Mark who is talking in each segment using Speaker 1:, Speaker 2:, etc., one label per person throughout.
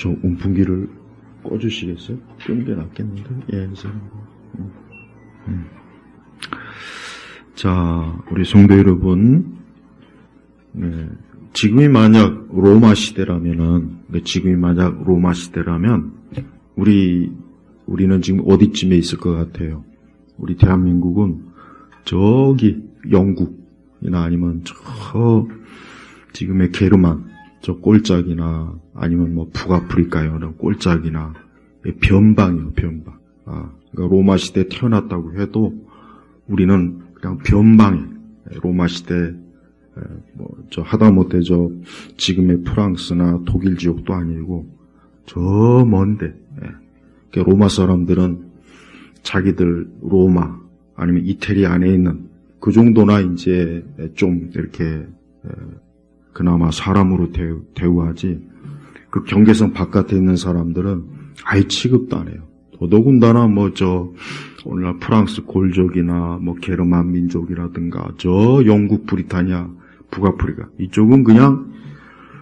Speaker 1: 저 온풍기를 꺼주시겠어요? 끄는 게 낫겠는데? 예, 자, 우리 성도 여러분, 네, 지금이 만약 로마 시대라면, 우리는 지금 어디쯤에 있을 것 같아요? 우리 대한민국은 저기 영국이나 아니면 저 지금의 게르만, 저 꼴짝이나 아니면 뭐 북아프리카의 어느 꼴짝이나 변방이요, 변방. 그러니까 로마 시대에 태어났다고 해도 우리는 그냥 변방에 로마 시대 저 하다못해 저 지금의 프랑스나 독일 지역도 아니고 저 먼데. 그러니까 로마 사람들은 자기들 로마 아니면 이태리 안에 있는 그 정도나 이제 좀 이렇게 그나마 사람으로 대우하지, 그 경계선 바깥에 있는 사람들은 아예 취급도 안 해요. 더더군다나 오늘날 프랑스 골족이나 게르만 민족이라든가 저 영국, 브리타니아, 북아프리카 이쪽은 그냥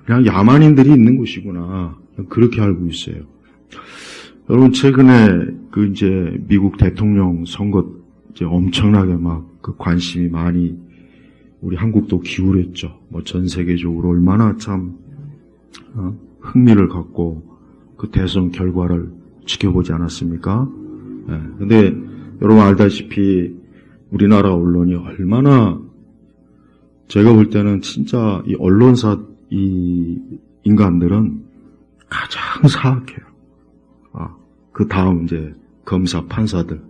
Speaker 1: 야만인들이 있는 곳이구나, 그렇게 알고 있어요. 여러분, 최근에 미국 대통령 선거 엄청나게 그 관심이 많이 우리 한국도 기울였죠. 전 세계적으로 얼마나 참 흥미를 갖고 그 대선 결과를 지켜보지 않았습니까? 근데 여러분 알다시피 우리나라 언론이 얼마나, 제가 볼 때는 진짜 이 언론사 이 인간들은 가장 사악해요. 그 다음 이제 검사, 판사들.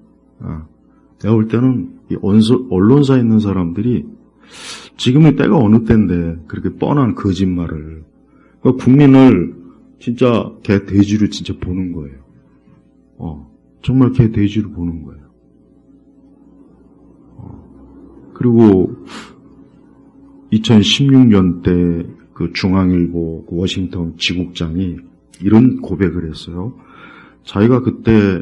Speaker 1: 내가 볼 때는 이 언론사에 있는 사람들이 지금의 때가 어느 때인데 그렇게 뻔한 거짓말을, 그러니까 국민을 진짜 개 돼지로 진짜 보는 거예요. 정말 개 돼지로 보는 거예요. 그리고 2016년 때 그 중앙일보 그 워싱턴 지국장이 이런 고백을 했어요. 자기가 그때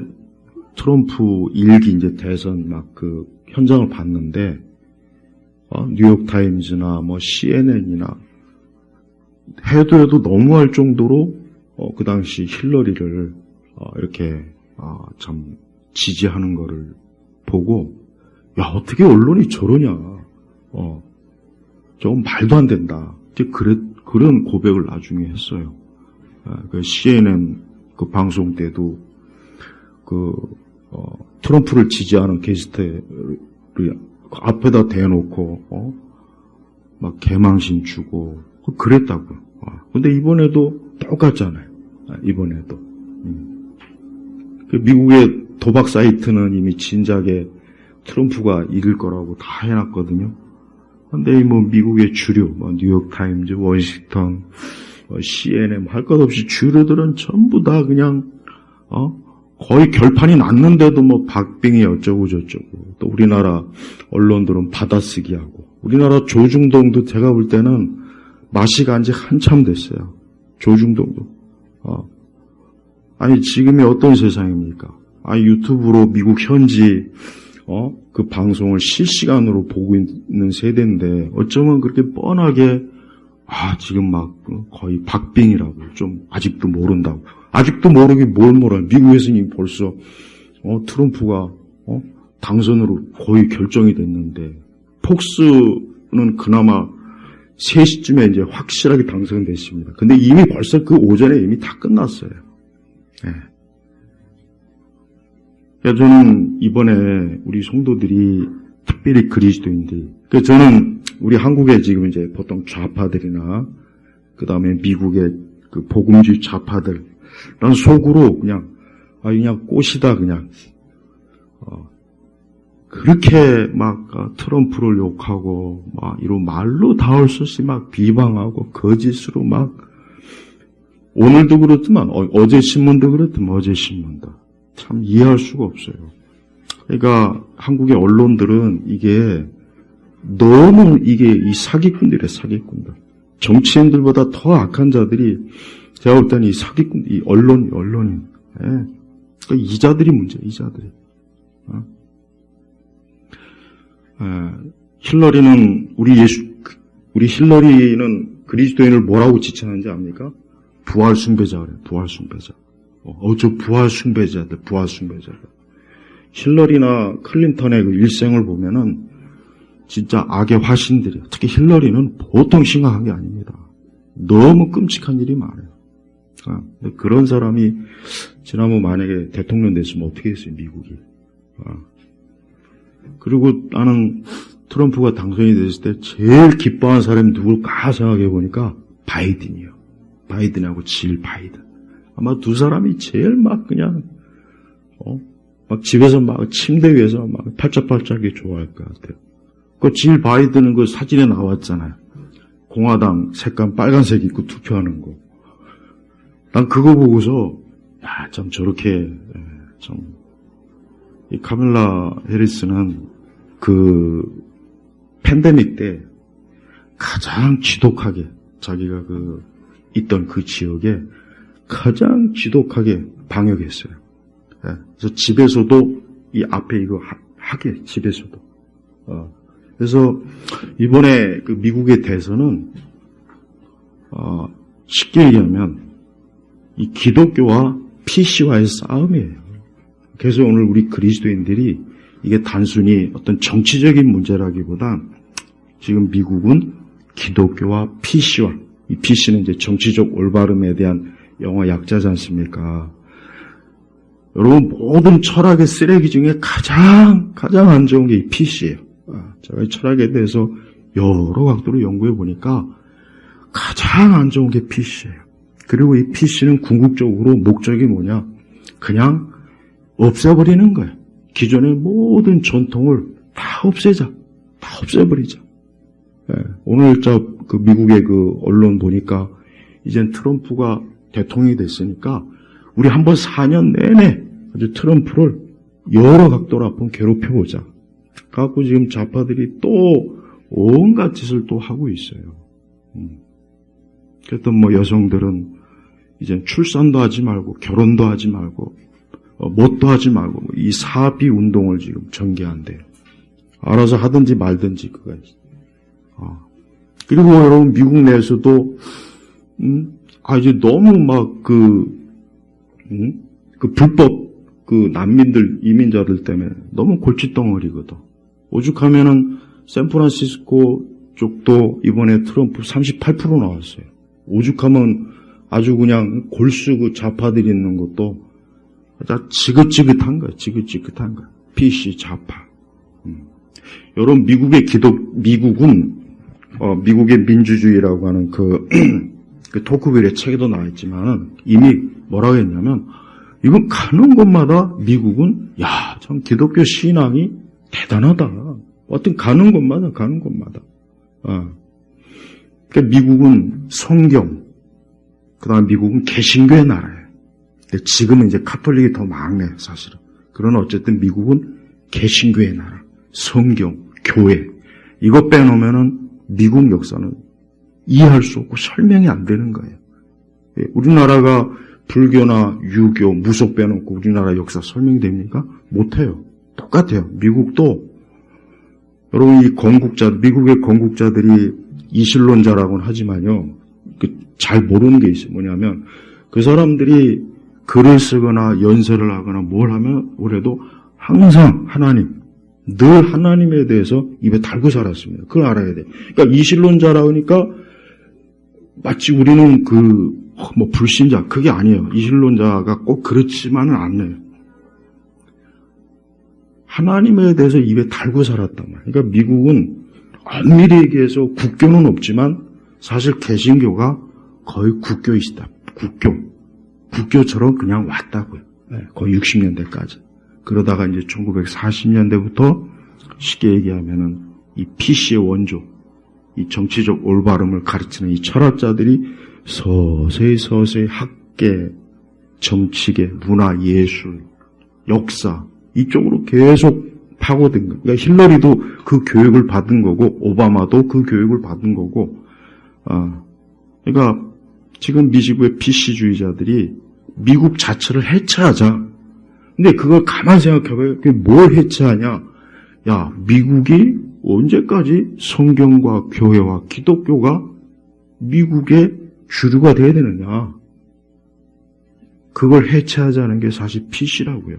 Speaker 1: 트럼프 1기 이제 대선 그 현장을 봤는데, 뉴욕타임즈나 CNN이나 해도 너무할 정도로, 그 당시 힐러리를, 이렇게, 참, 지지하는 거를 보고, 야, 어떻게 언론이 저러냐. 저건 말도 안 된다. 그런 고백을 나중에 했어요. 그 CNN 그 방송 때도 트럼프를 지지하는 게스트를 앞에다 대놓고, 막 개망신 주고, 그랬다고요. 근데 이번에도 똑같잖아요. 이번에도. 미국의 도박 사이트는 이미 진작에 트럼프가 이길 거라고 다 해놨거든요. 근데 미국의 주류, 뉴욕타임즈, 워싱턴, CNN, 할 것 없이 주류들은 전부 다 그냥, 거의 결판이 났는데도 박빙이 어쩌고 저쩌고, 또 우리나라 언론들은 받아쓰기 하고, 우리나라 조중동도 제가 볼 때는 맛이 간 지 한참 됐어요. 조중동도. 아니, 지금이 어떤 세상입니까? 유튜브로 미국 현지, 그 방송을 실시간으로 보고 있는 세대인데, 어쩌면 그렇게 뻔하게, 지금 거의 박빙이라고, 좀, 아직도 모른다고. 아직도 모르긴 뭘 몰라요. 미국에서는 벌써, 트럼프가, 당선으로 거의 결정이 됐는데, 폭스는 그나마 3시쯤에 이제 확실하게 당선됐습니다. 근데 이미 벌써 그 오전에 이미 다 끝났어요. 네. 저는 이번에 우리 성도들이 특별히 그리스도인들, 저는 우리 한국에 지금 이제 보통 좌파들이나 그 다음에 미국의 그 복음주의 좌파들, 난 속으로 그냥 꽃이다 그냥. 그렇게 트럼프를 욕하고 이런 말로 닿을 수 없이 비방하고 거짓으로 오늘도 그렇지만 어제 신문도 그렇지만 어제 신문도 참 이해할 수가 없어요. 그러니까 한국의 언론들은 이게 너무 이 사기꾼들이에요, 사기꾼들. 정치인들보다 더 악한 자들이, 제가 볼 때는 이 사기꾼, 이 언론인. 예. 그러니까 이자들이 문제예요, 이자들이. 힐러리는 우리 힐러리는 그리스도인을 뭐라고 지칭하는지 압니까? 부활 숭배자 그래. 부활 숭배자. 저 부활 숭배자들. 힐러리나 클린턴의 그 일생을 보면은 진짜 악의 화신들이에요. 특히 힐러리는 보통 심각한 게 아닙니다. 너무 끔찍한 일이 많아요. 근데 그런 사람이 지난번 만약에 대통령 됐으면 어떻게 했어요, 미국이. 그리고 나는 트럼프가 당선이 됐을 때 제일 기뻐한 사람이 누굴까 생각해 보니까 바이든이요. 바이든하고 질 바이든. 아마 두 사람이 제일 막 그냥, 막 집에서 막 침대 위에서 막 팔짝팔짝이 좋아할 것 같아요. 그 질 바이든은 그 사진에 나왔잖아요. 공화당 색깔 빨간색 입고 투표하는 거. 난 그거 보고서, 야, 참 저렇게, 참. 이 카밀라 해리스는 그 팬데믹 때 가장 지독하게 자기가 있던 그 지역에 가장 지독하게 방역했어요. 그래서 집에서도 이 앞에 이거 하게 집에서도. 그래서 이번에 그 미국의 대선은 쉽게 얘기하면 이 기독교와 PC와의 싸움이에요. 그래서 오늘 우리 그리스도인들이 이게 단순히 어떤 정치적인 문제라기보다 지금 미국은 기독교와 PC와, 이 PC는 이제 정치적 올바름에 대한 영어 약자지 않습니까? 여러분, 모든 철학의 쓰레기 중에 가장 안 좋은 게 이 PC예요. 제가 이 철학에 대해서 여러 각도로 연구해 보니까 가장 안 좋은 게 PC예요. 그리고 이 PC는 궁극적으로 목적이 뭐냐? 그냥 없애버리는 거예요. 기존의 모든 전통을 다 없애자. 다 없애버리자. 오늘 그 미국의 그 언론 보니까 이젠 트럼프가 대통령이 됐으니까 우리 한번 4년 내내 아주 트럼프를 여러 각도로 한번 괴롭혀보자. 그래갖고 지금 좌파들이 또 온갖 짓을 또 하고 있어요. 그랬던 뭐 여성들은 이제 출산도 하지 말고 결혼도 하지 말고 뭣도 하지 말고 이 사비 운동을 지금 전개한대요. 알아서 하든지 말든지 그거. 그리고 여러분 미국 내에서도 이제 너무 막 그 불법 그 난민들 이민자들 때문에 너무 골칫덩어리거든. 오죽하면은 샌프란시스코 쪽도 이번에 트럼프 38% 나왔어요. 오죽하면 아주 그냥 골수 그 좌파들이 있는 것도 지긋지긋한 거야. 지긋지긋한 거야. PC 좌파. 여러분 미국은 미국의 민주주의라고 하는 그 토크빌의 책에도 나와있지만은 이미 뭐라고 했냐면 이건 가는 곳마다 미국은 참 기독교 신앙이 대단하다. 어떤 가는 곳마다. 그러니까 미국은 성경, 그다음에 미국은 개신교의 나라예요. 근데 지금은 이제 카톨릭이 더 많네, 사실은. 그러나 어쨌든 미국은 개신교의 나라, 성경, 교회. 이거 빼놓으면은 미국 역사는 이해할 수 없고 설명이 안 되는 거예요. 우리나라가 불교나 유교, 무속 빼놓고 우리나라 역사 설명이 됩니까? 못해요. 똑같아요. 미국도 여러분 미국의 건국자들이 이슬론자라고는 하지만요. 잘 모르는 게 있어요. 뭐냐면 그 사람들이 글을 쓰거나 연설을 하거나 뭘 하면 그래도 항상 늘 하나님에 대해서 입에 달고 살았습니다. 그걸 알아야 돼요. 그러니까 이슬론자라 하니까 마치 우리는 불신자, 그게 아니에요. 이슬론자가 꼭 그렇지만은 않네요. 하나님에 대해서 입에 달고 살았단 말이에요. 그러니까 미국은 엄밀히 얘기해서 국교는 없지만 사실 개신교가 거의 국교이시다. 국교처럼 그냥 왔다고요. 거의 60년대까지. 그러다가 이제 1940년대부터 쉽게 얘기하면은 이 PC의 원조, 이 정치적 올바름을 가르치는 이 철학자들이 서서히 학계, 정치계, 문화, 예술, 역사 이쪽으로 계속 파고든 거예요. 그러니까 힐러리도 그 교육을 받은 거고 오바마도 그 교육을 받은 거고 그러니까 지금 미지구의 PC주의자들이 미국 자체를 해체하자. 근데 그걸 가만히 생각해봐요. 그게 뭘 해체하냐? 미국이 언제까지 성경과 교회와 기독교가 미국의 주류가 돼야 되느냐? 그걸 해체하자는 게 사실 PC라고요.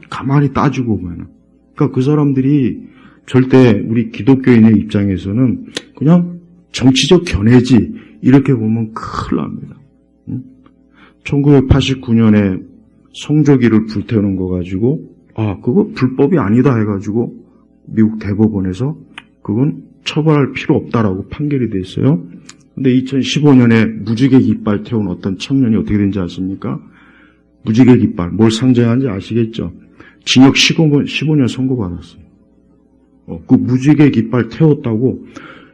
Speaker 1: 가만히 따지고 보면은. 그러니까 그 사람들이 절대 우리 기독교인의 입장에서는 그냥 정치적 견해지 이렇게 보면 큰일 납니다. 1989년에 성조기를 불태우는 거 가지고 그거 불법이 아니다 해가지고 미국 대법원에서 그건 처벌할 필요 없다라고 판결이 됐어요. 근데 2015년에 무지개 깃발 태운 어떤 청년이 어떻게 된지 아십니까? 무지개 깃발 뭘 상징하는지 아시겠죠? 징역 15년 선고받았어요. 그 무지개 깃발 태웠다고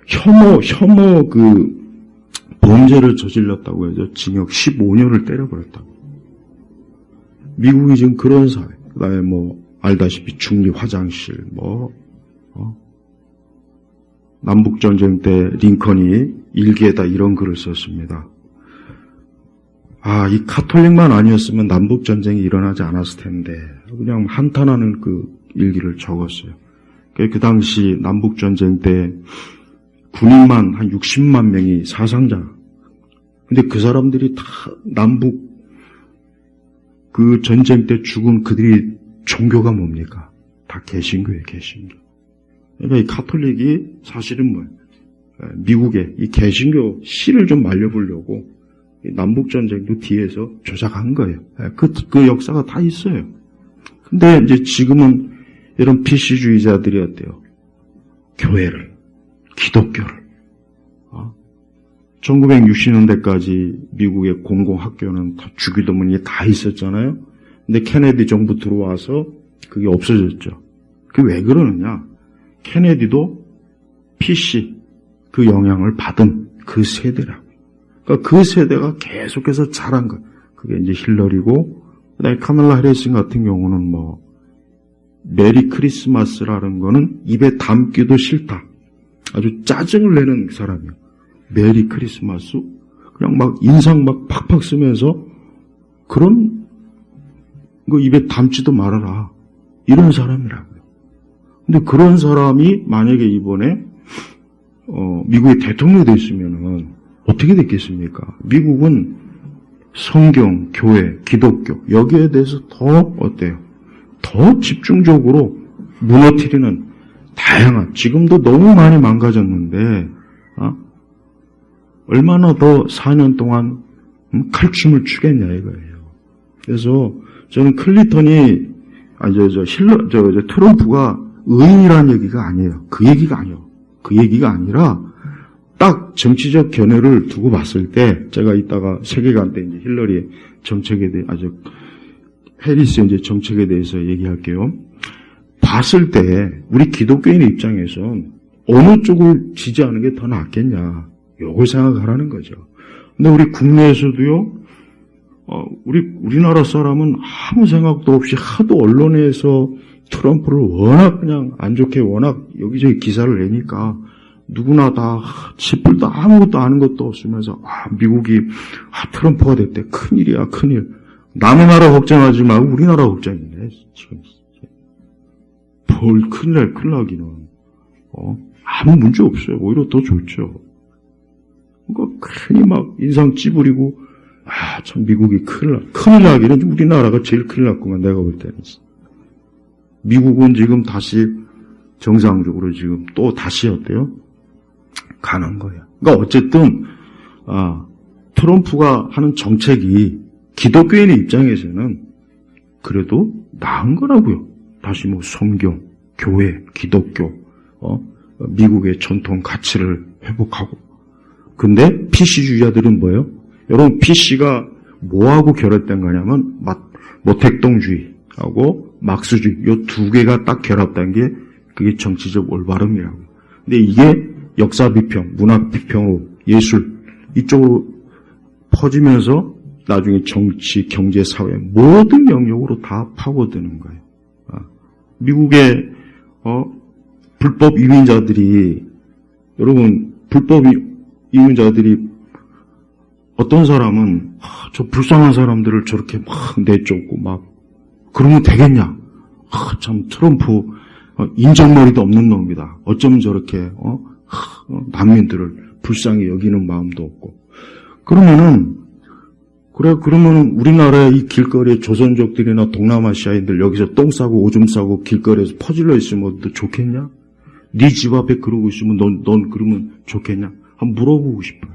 Speaker 1: 혐오 그 범죄를 저질렀다고 해서 징역 15년을 때려버렸다고. 미국이 지금 그런 사회. 그다음에 알다시피 중리 화장실 남북전쟁 때 링컨이 일기에다 이런 글을 썼습니다. 이 카톨릭만 아니었으면 남북전쟁이 일어나지 않았을 텐데 그냥 한탄하는 그 일기를 적었어요. 그 당시 남북전쟁 때 군인만 한 60만 명이 사상자. 근데 그 사람들이 다 남북 그 전쟁 때 죽은 그들이 종교가 뭡니까? 다 개신교예요, 개신교. 그러니까 이 카톨릭이 사실은 뭐예요? 미국의 이 개신교 씨를 좀 말려보려고 남북전쟁도 뒤에서 조작한 거예요. 그 역사가 다 있어요. 근데 이제 지금은 이런 PC주의자들이 어때요? 교회를, 기독교를. 1960년대까지 미국의 공공학교는 다 주기도문이 다 있었잖아요. 근데 케네디 정부 들어와서 그게 없어졌죠. 그게 왜 그러느냐? 케네디도 PC 그 영향을 받은 그 세대라고. 그러니까 그 세대가 계속해서 자란 거. 그게 이제 힐러리고, 그다음에 카멜라 해리슨 같은 경우는 메리 크리스마스라는 거는 입에 담기도 싫다. 아주 짜증을 내는 사람이에요. 메리 크리스마스? 그냥 막 인상 막 팍팍 쓰면서 그런 거 입에 담지도 말아라. 이런 사람이라고요. 근데 그런 사람이 만약에 이번에 미국의 대통령이 됐으면은 어떻게 됐겠습니까? 미국은 성경, 교회, 기독교 여기에 대해서 더 어때요? 더 집중적으로 무너뜨리는 다양한 지금도 너무 많이 망가졌는데 얼마나 더 4년 동안 칼춤을 추겠냐 이거예요. 그래서 저는 클린턴이 트럼프가 의인이라는 얘기가 아니에요. 그 얘기가 아니에요. 그 얘기가 아니라 딱 정치적 견해를 두고 봤을 때 제가 이따가 세계관 때 이제 힐러리의 정책에 대해 해리스의 이제 정책에 대해서 얘기할게요. 봤을 때 우리 기독교인의 입장에선 어느 쪽을 지지하는 게 더 낫겠냐. 요걸 생각하라는 거죠. 근데 우리 국내에서도요, 우리나라 사람은 아무 생각도 없이 하도 언론에서 트럼프를 워낙 그냥 안 좋게 워낙 여기저기 기사를 내니까 누구나 다 지뿔도 아무것도 아는 것도 없으면서 미국이 트럼프가 됐대. 큰일이야, 큰일. 남의 나라 걱정하지 말고 우리나라 걱정이네. 지금 뭘 큰일 나기는. 아무 문제 없어요. 오히려 더 좋죠. 그러니까 괜히 막 인상 찌푸리고 참 미국이 큰일 나기는 우리나라가 제일 큰일 났구만 내가 볼 때는. 미국은 지금 다시 정상적으로 지금 또 다시 어때요? 가는 거예요. 그러니까 어쨌든 트럼프가 하는 정책이 기독교인의 입장에서는 그래도 나은 거라고요. 다시 성경, 교회, 기독교, 미국의 전통 가치를 회복하고. 근데 PC주의자들은 뭐예요? 여러분 PC가 뭐하고 결합된 거냐면 모택동주의하고 막스주의 이 두 개가 딱 결합된 게 그게 정치적 올바름이라고. 근데 이게 역사 비평, 문학 비평으로 예술 이쪽으로 퍼지면서 나중에 정치, 경제, 사회 모든 영역으로 다 파고드는 거예요. 미국의 불법 이민자들이 여러분 불법 이민자들이 어떤 사람은 저 불쌍한 사람들을 저렇게 막 내쫓고 막 그러면 되겠냐? 참 트럼프 인정머리도 없는 놈이다. 어쩌면 저렇게 난민들을 불쌍히 여기는 마음도 없고. 그러면은 그래, 그러면 우리나라의 이 길거리에 조선족들이나 동남아시아인들 여기서 똥 싸고 오줌 싸고 길거리에서 퍼질러 있으면 너 좋겠냐? 네 집 앞에 그러고 있으면 넌 그러면 좋겠냐? 한번 물어보고 싶어요.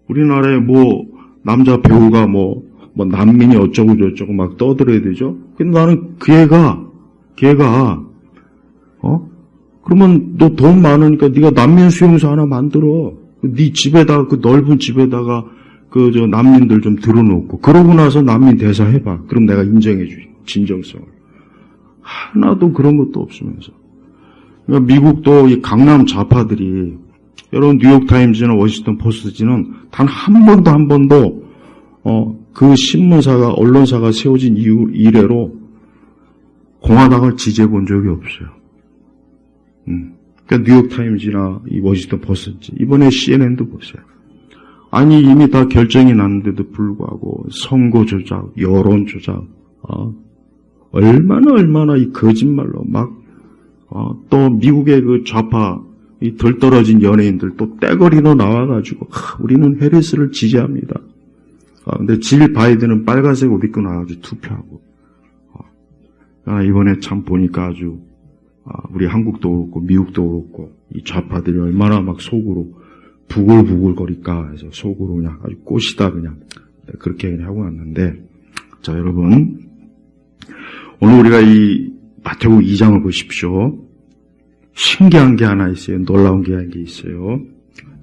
Speaker 1: 우리나라에 남자 배우가 난민이 어쩌고 저쩌고 막 떠들어야 되죠? 근데 나는 그 애가, 그러면 너 돈 많으니까 네가 난민 수용소 하나 만들어. 네 집에다가, 그 넓은 집에다가 난민들 좀 들어놓고, 그러고 나서 난민 대사 해봐. 그럼 내가 인정해주지. 진정성을. 하나도 그런 것도 없으면서. 그러니까 미국도 이 강남 좌파들이, 여러분 뉴욕타임즈나 워싱턴 포스트지는 단 한 번도, 그 신문사가, 언론사가 세워진 이래로 공화당을 지지해 본 적이 없어요. 그러니까 뉴욕타임즈나 이 워싱턴 포스트, 이번에 CNN도 보세요. 아니, 이미 다 결정이 났는데도 불구하고 선거 조작, 여론 조작, 얼마나 이 거짓말로 또 미국의 그 좌파, 이 덜 떨어진 연예인들 또 떼거리로 나와가지고, 우리는 해리스를 지지합니다. 근데 질 바이든은 빨간색 옷 입고 나와가지고 투표하고. 이번에 참 보니까 아주, 우리 한국도 그렇고, 미국도 그렇고, 이 좌파들이 얼마나 막 속으로 부글부글거릴까 해서 속으로 그냥 아주 꽃이다 그냥 그렇게 그냥 하고 왔는데, 자, 여러분, 오늘 우리가 이 마태복음 2장을 보십시오. 신기한 게 하나 있어요. 놀라운 게 하나 있어요.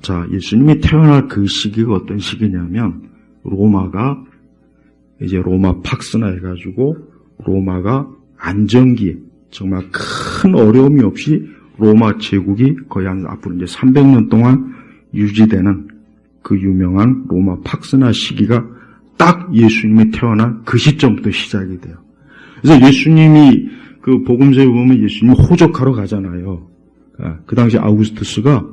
Speaker 1: 자, 예수님이 태어날 그 시기가 어떤 시기냐면, 로마가 이제 로마 팍스나 해가지고 로마가 안정기에 정말 큰 어려움이 없이 로마 제국이 거의 한 앞으로 이제 300년 동안 유지되는 그 유명한 로마 팍스나 시기가 딱 예수님이 태어난 그 시점부터 시작이 돼요. 그래서 예수님이 그 복음서에 보면 예수님이 호적하러 가잖아요. 그 당시 아우구스투스가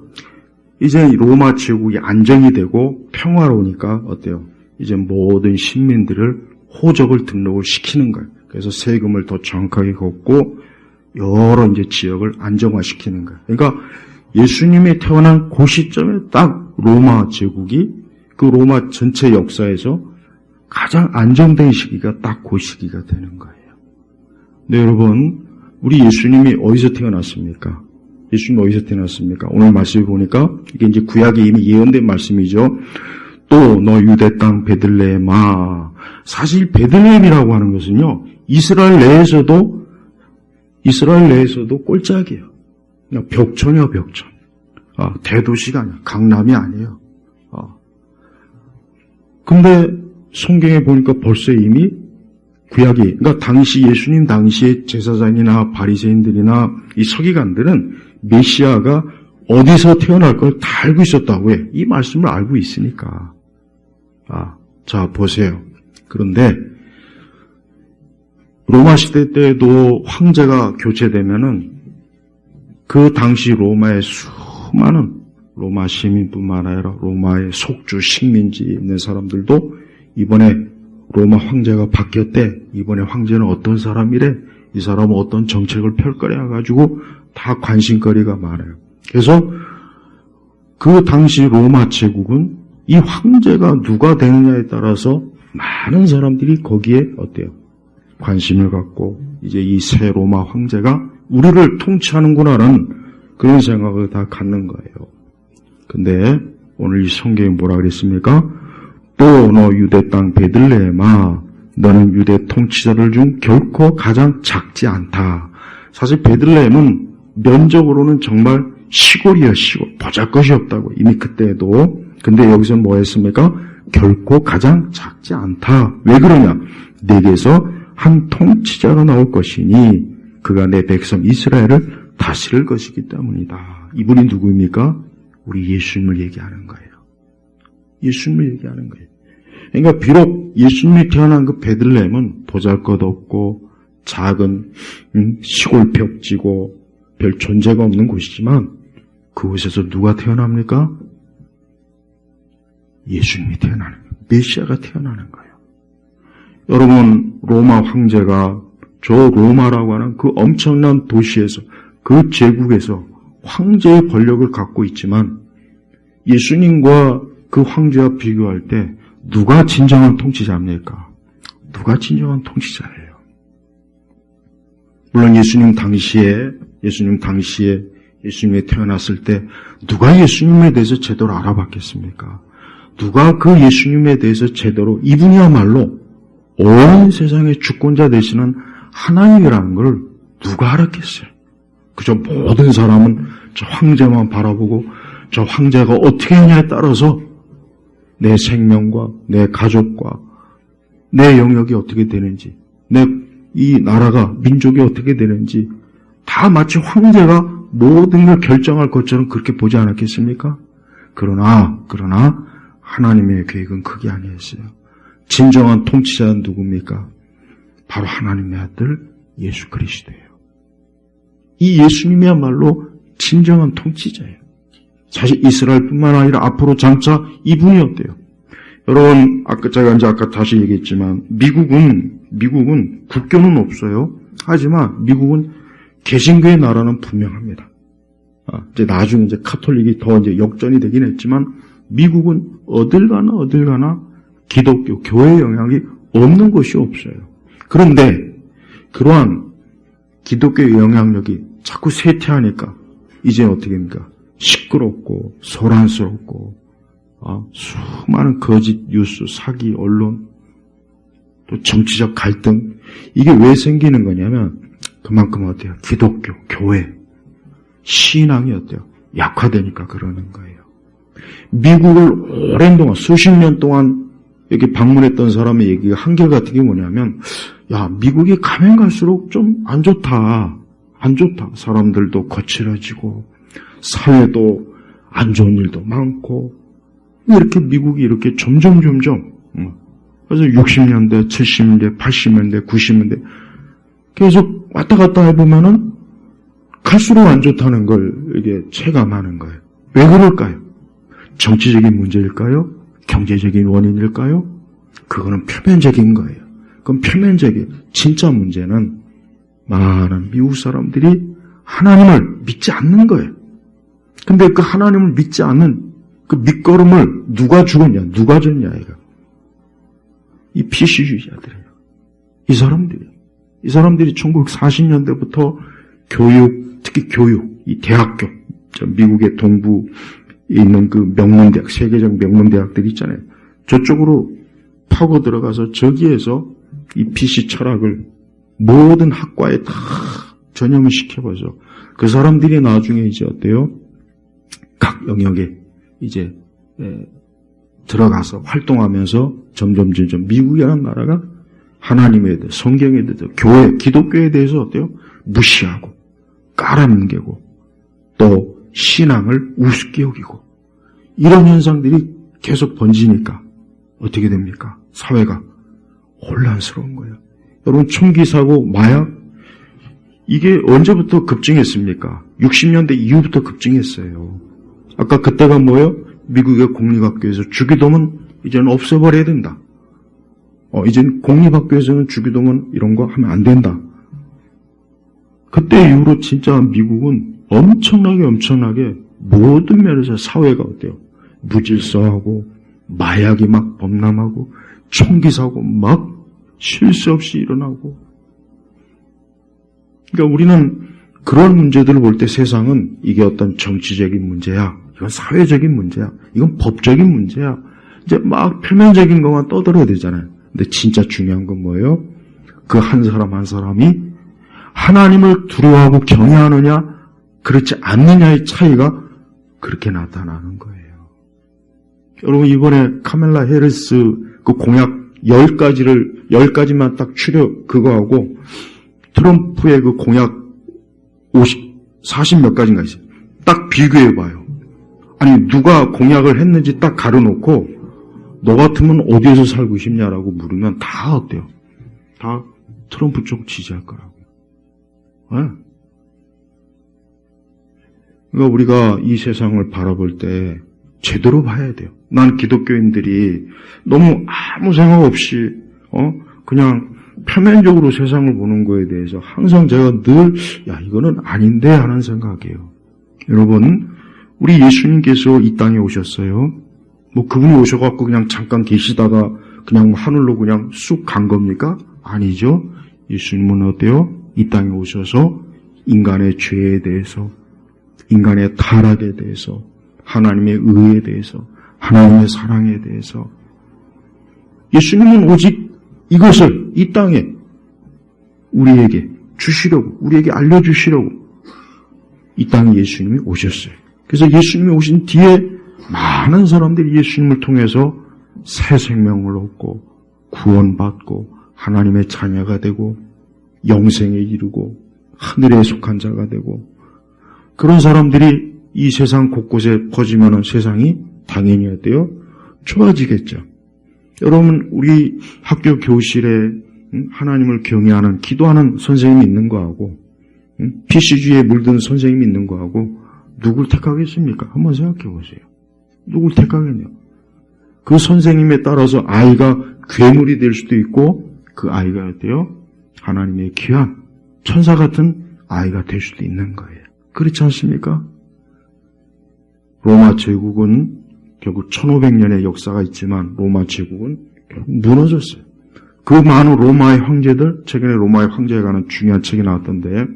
Speaker 1: 이제 로마 제국이 안정이 되고 평화로우니까 어때요? 이제 모든 시민들을 호적을 등록을 시키는 거예요. 그래서 세금을 더 정확하게 걷고 여러 이제 지역을 안정화시키는 거예요. 그러니까 예수님이 태어난 그 시점에 딱 로마 제국이 그 로마 전체 역사에서 가장 안정된 시기가 딱 그 시기가 되는 거예요. 네, 여러분, 우리 예수님이 어디서 태어났습니까? 예수님이 어디서 태어났습니까? 오늘 말씀을 보니까 이게 이제 구약에 이미 예언된 말씀이죠. 또 너 유대 땅 베들레헴아. 사실 베들레헴이라고 하는 것은요, 이스라엘 내에서도 꼴짝이에요. 그냥 벽천이요, 벽천. 대도시가 아니야. 강남이 아니에요. 근데 성경에 보니까 벌써 이미 구약이, 그러니까 당시 예수님 당시에 제사장이나 바리새인들이나 이 서기관들은 메시아가 어디서 태어날 걸 다 알고 있었다고 해. 이 말씀을 알고 있으니까. 자, 보세요. 그런데 로마 시대 때도 황제가 교체되면은 그 당시 로마의 수많은 로마 시민뿐만 아니라 로마의 속주 식민지에 있는 사람들도 이번에 로마 황제가 바뀌었대. 이번에 황제는 어떤 사람이래? 이 사람은 어떤 정책을 펼 거래 가지고 다 관심거리가 많아요. 그래서 그 당시 로마 제국은 이 황제가 누가 되느냐에 따라서 많은 사람들이 거기에 어때요? 관심을 갖고 이제 이 새 로마 황제가 우리를 통치하는구나라는 그런 생각을 다 갖는 거예요. 근데 오늘 이 성경이 뭐라 그랬습니까? 또 너 유대 땅 베들레헴아, 너는 유대 통치자들 중 결코 가장 작지 않다. 사실 베들레헴은 면적으로는 정말 시골이야, 시골. 보잘것이 없다고 이미 그때도. 근데 여기서는 뭐 했습니까? 결코 가장 작지 않다. 왜 그러냐? 내게서 한 통치자가 나올 것이니 그가 내 백성 이스라엘을 다스릴 것이기 때문이다. 이분이 누구입니까? 우리 예수님을 얘기하는 거예요. 예수님을 얘기하는 거예요. 그러니까 비록 예수님이 태어난 그 베들레헴은 보잘것없고 작은 시골 벽지고 별 존재가 없는 곳이지만 그곳에서 누가 태어납니까? 예수님이 태어나는 거예요. 메시아가 태어나는 거예요. 여러분, 로마 황제가 저 로마라고 하는 그 엄청난 도시에서, 그 제국에서 황제의 권력을 갖고 있지만 예수님과 그 황제와 비교할 때 누가 진정한 통치자입니까? 누가 진정한 통치자예요? 물론 예수님이 예수님이 태어났을 때 누가 예수님에 대해서 제대로 알아봤겠습니까? 누가 그 예수님에 대해서 제대로, 이분이야말로 온 세상의 주권자 되시는 하나님이라는 걸 누가 알았겠어요? 그저 모든 사람은 저 황제만 바라보고 저 황제가 어떻게 하냐에 따라서 내 생명과 내 가족과 내 영역이 어떻게 되는지, 이 나라가, 민족이 어떻게 되는지 다 마치 황제가 모든 걸 결정할 것처럼 그렇게 보지 않았겠습니까? 그러나 하나님의 계획은 그게 아니었어요. 진정한 통치자는 누굽니까? 바로 하나님의 아들 예수 그리스도예요. 이 예수님이야말로 진정한 통치자예요. 사실 이스라엘뿐만 아니라 앞으로 장차 이분이었대요. 여러분, 아까 다시 얘기했지만 미국은 국교는 없어요. 하지만 미국은 개신교의 나라는 분명합니다. 이제 나중에 카톨릭이 더 역전이 되긴 했지만 미국은 어딜 가나 기독교 교회의 영향이 없는 곳이 없어요. 그런데 그러한 기독교의 영향력이 자꾸 쇠퇴하니까 이제 어떻게 됩니까? 시끄럽고 소란스럽고 수많은 거짓 뉴스, 사기, 언론, 또 정치적 갈등, 이게 왜 생기는 거냐면 그만큼 어때요? 기독교, 교회, 신앙이 어때요? 약화되니까 그러는 거예요. 미국을 오랜 동안, 수십 년 동안 여기 방문했던 사람의 얘기가 한결같은 게 뭐냐면, 미국이 가면 갈수록 좀 안 좋다. 사람들도 거칠어지고, 사회도 안 좋은 일도 많고, 이렇게 미국이 이렇게 점점, 그래서 60년대, 70년대, 80년대, 90년대, 계속 왔다 갔다 해보면은, 갈수록 안 좋다는 걸 이게 체감하는 거예요. 왜 그럴까요? 정치적인 문제일까요? 경제적인 원인일까요? 그거는 표면적인 거예요. 그럼 표면적인 진짜 문제는 많은 미국 사람들이 하나님을 믿지 않는 거예요. 근데 그 하나님을 믿지 않는 그 밑거름을 누가 줬냐 이거. 이 PC주의자들이에요. 이 사람들이 1940년대부터 특히 교육, 이 대학교, 미국의 동부에 있는 그 명문대학, 세계적 명문대학들 있잖아요. 저쪽으로 파고 들어가서 저기에서 이 PC 철학을 모든 학과에 다 전염을 시켜봐서 그 사람들이 나중에 이제 어때요? 각 영역에 이제 들어가서 활동하면서 점점 미국이라는 나라가 하나님에 대해서, 성경에 대해서, 교회, 기독교에 대해서 어때요? 무시하고 깔아뭉개고 또 신앙을 우습게 여기고 이런 현상들이 계속 번지니까 어떻게 됩니까? 사회가 혼란스러운 거예요. 여러분, 총기 사고, 마약, 이게 언제부터 급증했습니까? 60년대 이후부터 급증했어요. 아까 그때가 뭐예요? 미국의 공립학교에서 주기도문 이제는 없애버려야 된다. 이제는 공립학교에서는 주기도문 이런 거 하면 안 된다. 그때 이후로 진짜 미국은 엄청나게 모든 면에서 사회가 어때요? 무질서하고 마약이 막 범람하고 총기 사고 막 쉴 새 없이 일어나고. 그러니까 우리는 그런 문제들을 볼 때 세상은 이게 어떤 정치적인 문제야, 이건 사회적인 문제야, 이건 법적인 문제야, 이제 막 표면적인 것만 떠들어야 되잖아요. 근데 진짜 중요한 건 뭐예요? 그 한 사람 한 사람이 하나님을 두려워하고 경외하느냐 그렇지 않느냐의 차이가 그렇게 나타나는 거예요. 여러분, 이번에 카멜라 해리스 그 공약 10가지만 딱 그거하고 트럼프의 그 공약 40 몇 가지인가 있어요. 딱 비교해봐요. 아니, 누가 공약을 했는지 딱 가려놓고 너 같으면 어디에서 살고 싶냐라고 물으면 다 어때요? 다 트럼프 쪽 지지할 거라고. 네? 그러니까 우리가 이 세상을 바라볼 때 제대로 봐야 돼요. 난 기독교인들이 너무 아무 생각 없이 그냥 표면적으로 세상을 보는 거에 대해서 항상 제가 늘 이거는 아닌데 하는 생각이에요. 여러분, 우리 예수님께서 이 땅에 오셨어요. 뭐 그분이 오셔갖고 그냥 잠깐 계시다가 그냥 하늘로 그냥 쑥 간 겁니까? 아니죠. 예수님은 어때요? 이 땅에 오셔서 인간의 죄에 대해서, 인간의 타락에 대해서, 하나님의 의에 대해서, 하나님의 사랑에 대해서 예수님은 오직 이것을 이 땅에 우리에게 주시려고, 우리에게 알려주시려고 이 땅에 예수님이 오셨어요. 그래서 예수님이 오신 뒤에 많은 사람들이 예수님을 통해서 새 생명을 얻고 구원받고 하나님의 자녀가 되고 영생에 이르고 하늘에 속한 자가 되고, 그런 사람들이 이 세상 곳곳에 퍼지면 세상이 당연히 어때요? 좋아지겠죠. 여러분, 우리 학교 교실에 하나님을 경외하는 기도하는 선생님이 있는 거하고 PC주의에 물든 선생님이 있는 거하고 누굴 택하겠습니까? 한번 생각해 보세요. 누굴 택하겠냐? 그 선생님에 따라서 아이가 괴물이 될 수도 있고 그 아이가 어때요? 하나님의 귀한 천사 같은 아이가 될 수도 있는 거예요. 그렇지 않습니까? 로마 제국은 결국 1500년의 역사가 있지만 로마 제국은 무너졌어요. 그 많은 로마의 황제들, 최근에 로마의 황제에 관한 중요한 책이 나왔던데,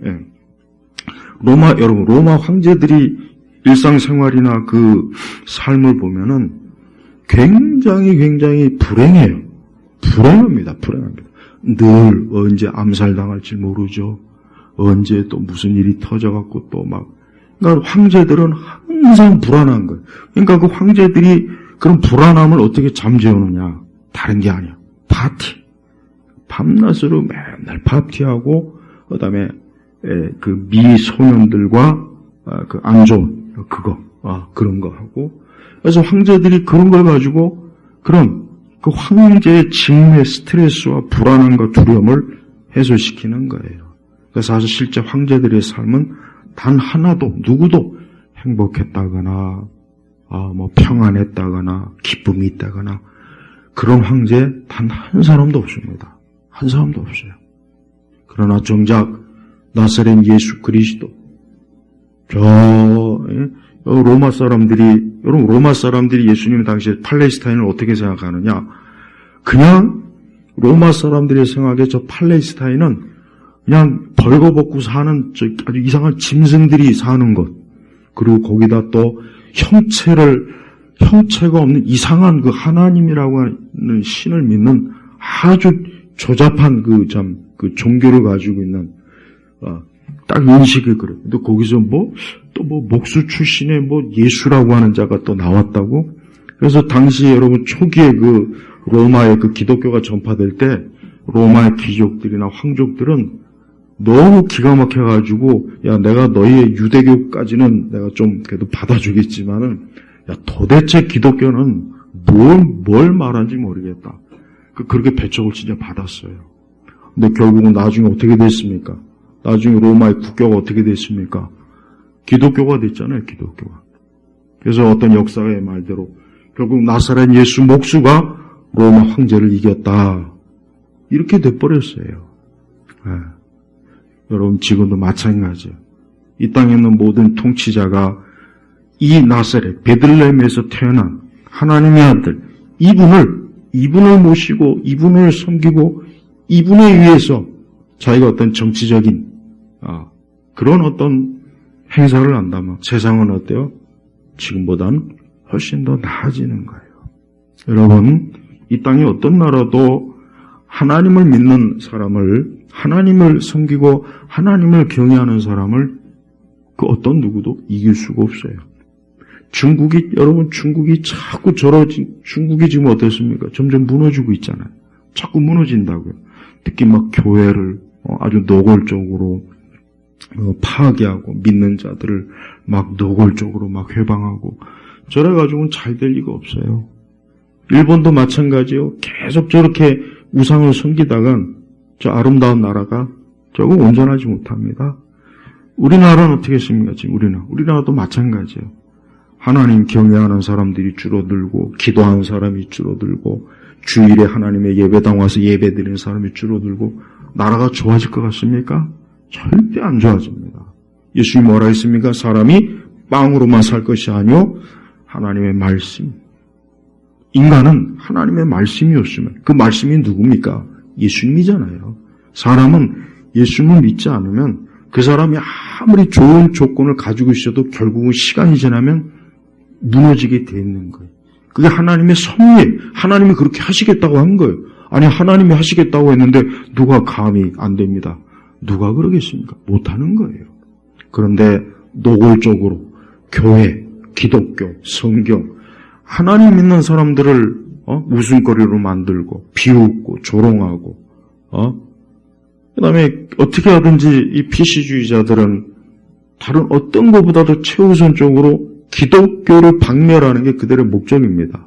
Speaker 1: 여러분, 로마 황제들이 일상생활이나 그 삶을 보면은 굉장히 불행해요. 불행합니다. 늘 언제 암살당할지 모르죠. 언제 또 무슨 일이 터져갖고 또 막. 그러니까 황제들은 항상 불안한 거예요. 그러니까 그 황제들이 그런 불안함을 어떻게 잠재우느냐. 다른 게 아니야. 파티. 밤낮으로 맨날 파티하고, 그 다음에 그 미소년들과 그 안 좋은 그거, 그런 거 하고. 그래서 황제들이 그런 걸 가지고 그런 그 황제의 직무의 스트레스와 불안함과 두려움을 해소시키는 거예요. 그래서 사실 실제 황제들의 삶은 단 하나도, 누구도 행복했다거나, 뭐 평안했다거나, 기쁨이 있다거나, 그런 황제 단 한 사람도 없습니다. 한 사람도 없어요. 그러나 정작 나사렛 예수 그리스도, 로마 사람들이 예수님 당시에 팔레스타인을 어떻게 생각하느냐? 그냥 로마 사람들의 생각에 저 팔레스타인은 그냥 벌거벗고 사는 아주 이상한 짐승들이 사는 것, 그리고 거기다 또 형체가 없는 이상한 그 하나님이라고 하는 신을 믿는 아주 조잡한 그 종교를 가지고 있는, 딱 인식이 그래요. 근데 거기서 또 목수 출신의 예수라고 하는 자가 또 나왔다고? 그래서 당시 여러분 초기에 그 로마의 그 기독교가 전파될 때 로마의 귀족들이나 황족들은 너무 기가 막혀가지고, 야, 내가 너희의 유대교까지는 내가 좀 그래도 받아주겠지만은, 야, 도대체 기독교는 뭘 말하는지 모르겠다. 그렇게 배척을 진짜 받았어요. 근데 결국은 나중에 어떻게 됐습니까? 나중에 로마의 국교가 어떻게 됐습니까? 기독교가 됐잖아요, 기독교가. 그래서 어떤 역사의 말대로 결국 나사렛 예수 목수가 로마 황제를 이겼다. 이렇게 돼버렸어요. 여러분, 지금도 마찬가지예요. 이 땅에 있는 모든 통치자가 이 나사렛, 베들레헴에서 태어난 하나님의 아들, 이분을 모시고, 이분을 섬기고, 이분에 의해서 자기가 어떤 정치적인, 그런 어떤 행사를 한다면 세상은 어때요? 지금보다는 훨씬 더 나아지는 거예요. 여러분, 이 땅에 어떤 나라도 하나님을 믿는 사람을, 하나님을 섬기고 하나님을 경외하는 사람을 그 어떤 누구도 이길 수가 없어요. 중국이 자꾸 중국이 지금 어떻습니까? 점점 무너지고 있잖아요. 자꾸 무너진다고요. 특히 막 교회를 아주 노골적으로 파괴하고 믿는 자들을 막 노골적으로 막 회방하고, 저래가지고는 잘 될 리가 없어요. 일본도 마찬가지요. 계속 저렇게 우상을 섬기다간 저 아름다운 나라가 저거 온전하지 못합니다. 우리나라는 어떻게 했습니까? 지금 우리나라도 마찬가지예요. 하나님 경외하는 사람들이 줄어들고, 기도하는 사람이 줄어들고, 주일에 하나님의 예배당 와서 예배드리는 사람이 줄어들고, 나라가 좋아질 것 같습니까? 절대 안 좋아집니다. 예수님이 뭐라 했습니까? 사람이 빵으로만 살 것이 아니요 하나님의 말씀, 인간은 하나님의 말씀이 없으면 그 말씀이 누굽니까? 예수님이잖아요. 사람은 예수님을 믿지 않으면 그 사람이 아무리 좋은 조건을 가지고 있어도 결국은 시간이 지나면 무너지게 돼 있는 거예요. 그게 하나님의 섭리, 하나님이 그렇게 하시겠다고 한 거예요. 아니 하나님이 하시겠다고 했는데 누가 감히 안 됩니다. 누가 그러겠습니까? 못하는 거예요. 그런데 노골적으로 교회, 기독교, 성경, 하나님 믿는 사람들을 웃음거리로 만들고 비웃고 조롱하고 그다음에 어떻게 하든지 이 PC주의자들은 다른 어떤 것보다도 최우선적으로 기독교를 박멸하는 게 그들의 목적입니다.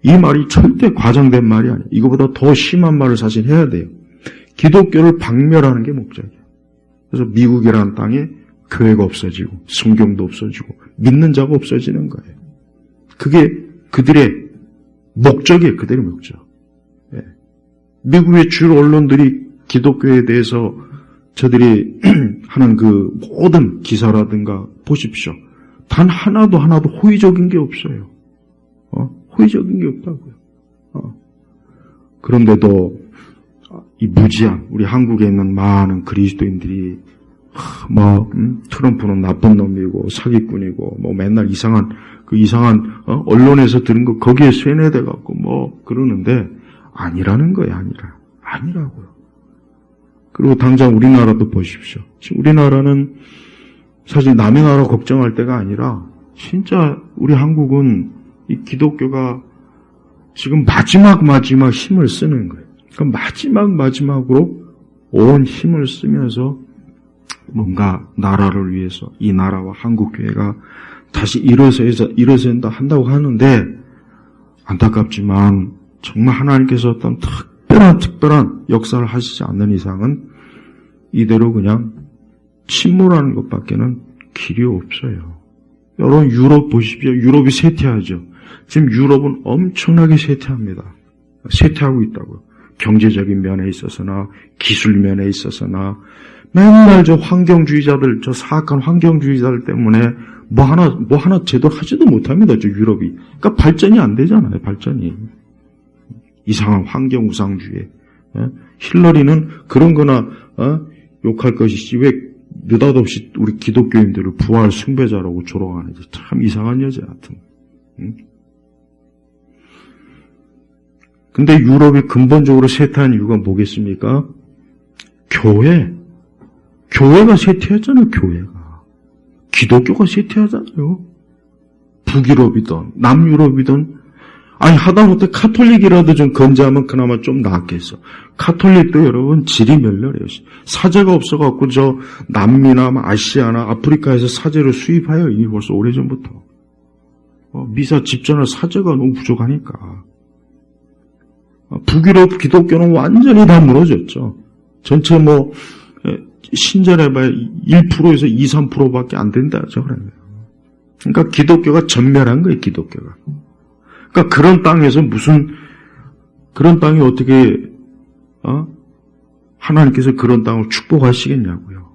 Speaker 1: 이 말이 절대 과장된 말이 아니에요. 이거보다 더 심한 말을 사실 해야 돼요. 기독교를 박멸하는 게 목적이에요. 그래서 미국이라는 땅에 교회가 없어지고 성경도 없어지고 믿는 자가 없어지는 거예요. 그게 그들의 목적이에요. 그들의 목적. 예. 미국의 주요 언론들이 기독교에 대해서 저들이 하는 그 모든 기사라든가 보십시오. 단 하나도 호의적인 게 없어요. 호의적인 게 없다고요. 그런데도 이 무지한 우리 한국에 있는 많은 그리스도인들이 트럼프는 나쁜 놈이고 사기꾼이고 맨날 이상한 언론에서 들은 거 거기에 쇠뇌돼 갖고 그러는데 아니라는 거예요. 아니라고요. 그리고 당장 우리나라도 보십시오. 지금 우리나라는 사실 남의 나라 걱정할 때가 아니라 진짜 우리 한국은 이 기독교가 지금 마지막 힘을 쓰는 거예요. 그러니까 마지막으로 온 힘을 쓰면서 뭔가 나라를 위해서 이 나라와 한국교회가 다시 일어선다 한다고 하는데 안타깝지만 정말 하나님께서 어떤 특별한 역사를 하시지 않는 이상은 이대로 그냥 침몰하는 것밖에는 길이 없어요. 여러분 유럽 보십시오. 유럽이 쇠퇴하죠. 지금 유럽은 엄청나게 쇠퇴합니다. 쇠퇴하고 있다고요. 경제적인 면에 있어서나 기술 면에 있어서나 맨날 저 환경주의자들, 저 사악한 환경주의자들 때문에 뭐 하나 제대로 하지도 못합니다. 저 유럽이. 그러니까 발전이 안 되잖아요. 발전이. 이상한 환경 우상주의. 힐러리는 그런 거나 욕할 것이지 왜 느닷없이 우리 기독교인들을 부활 숭배자라고 조롱하는지 참 이상한 여자 같은. 근데 유럽이 근본적으로 쇠퇴한 이유가 뭐겠습니까? 교회가 쇠퇴했잖아요. 교회가. 기독교가 쇠퇴하잖아요. 북유럽이든 남유럽이든 아니 하다못해 카톨릭이라도 좀 건재하면 그나마 좀 낫겠어. 카톨릭도 여러분 질이 멸렬해요. 사제가 없어갖고 저 남미나 아시아나 아프리카에서 사제를 수입하여 이미 벌써 오래전부터. 미사 집전할 사제가 너무 부족하니까. 북유럽 기독교는 완전히 다 무너졌죠. 전체 신전해봐야 1%에서 2, 3%밖에 안 된다죠. 그러니까 기독교가 전멸한 거예요. 기독교가. 그러니까 그런 땅에서 그런 땅이 어떻게 하나님께서 그런 땅을 축복하시겠냐고요.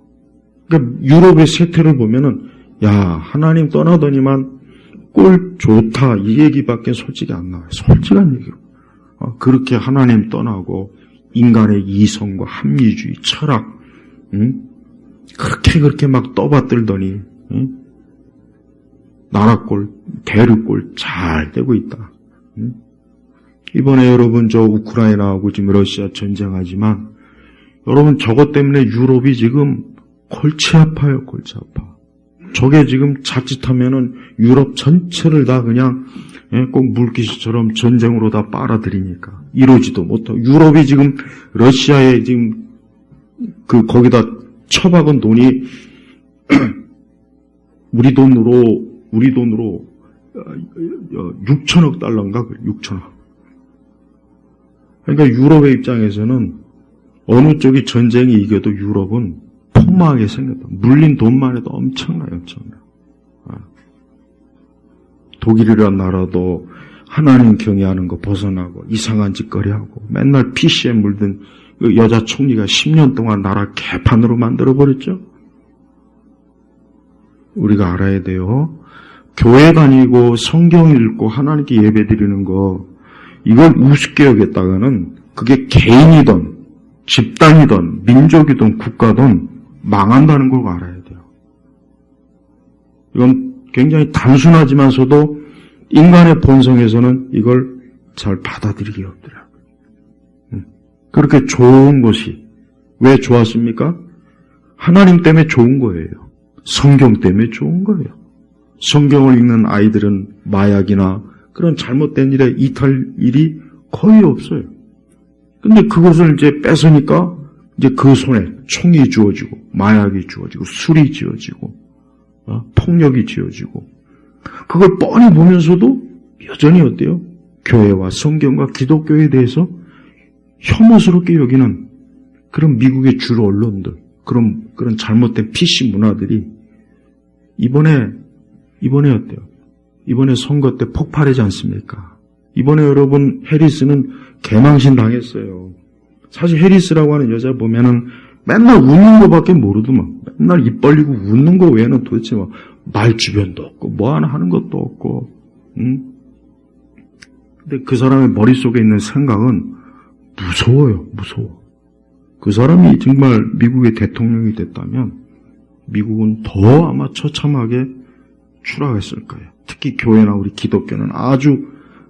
Speaker 1: 그러니까 유럽의 쇠퇴를 보면은 하나님 떠나더니만 꼴 좋다 이 얘기밖에 솔직히 안 나와요. 솔직한 얘기로. 그렇게 하나님 떠나고 인간의 이성과 합리주의, 철학, 그렇게 막 떠받들더니 나라꼴, 대륙꼴 잘 되고 있다. 이번에 여러분 저 우크라이나하고 지금 러시아 전쟁하지만 여러분 저것 때문에 유럽이 지금 골치 아파요. 골치 아파. 저게 지금 자칫하면은 유럽 전체를 다 그냥 꼭 물귀신처럼 전쟁으로 다 빨아들이니까 이러지도 못하고 유럽이 지금 러시아에 지금 거기다 처박은 돈이 우리 돈으로 6천억 달러인가? 6천억. 그러니까 유럽의 입장에서는 어느 쪽이 전쟁이 이겨도 유럽은 폭망하게 생겼다. 물린 돈만 해도 엄청나요. 독일이라는 나라도 하나님 경외하는 거 벗어나고 이상한 짓거리하고 맨날 PC에 물든 그 여자 총리가 10년 동안 나라 개판으로 만들어버렸죠. 우리가 알아야 돼요. 교회 다니고 성경 읽고 하나님께 예배드리는 거 이걸 우습게 여겼다가는 그게 개인이든 집단이든 민족이든 국가든 망한다는 걸 알아야 돼요. 이건 굉장히 단순하지만서도 인간의 본성에서는 이걸 잘 받아들이기 없더라고요. 그렇게 좋은 것이 왜 좋았습니까? 하나님 때문에 좋은 거예요. 성경 때문에 좋은 거예요. 성경을 읽는 아이들은 마약이나 그런 잘못된 일에 이탈 일이 거의 없어요. 근데 그것을 이제 뺏으니까 이제 그 손에 총이 주어지고 마약이 주어지고 술이 지어지고 폭력이 지어지고 그걸 뻔히 보면서도 여전히 어때요? 교회와 성경과 기독교에 대해서 혐오스럽게 여기는 그런 미국의 주로 언론들, 그런 잘못된 PC 문화들이 이번에 어때요? 이번에 선거 때 폭발하지 않습니까? 이번에 여러분 해리스는 개망신 당했어요. 사실 해리스라고 하는 여자 보면은 맨날 웃는 거밖에 모르더만. 맨날 입 벌리고 웃는 거 외에는 도대체 뭐 말 주변도 없고 뭐 하나 하는 것도 없고. 근데 그 사람의 머릿속에 있는 생각은 무서워요. 무서워. 그 사람이 정말 미국의 대통령이 됐다면 미국은 더 아마 처참하게 추락했을 거예요. 특히 교회나 우리 기독교는 아주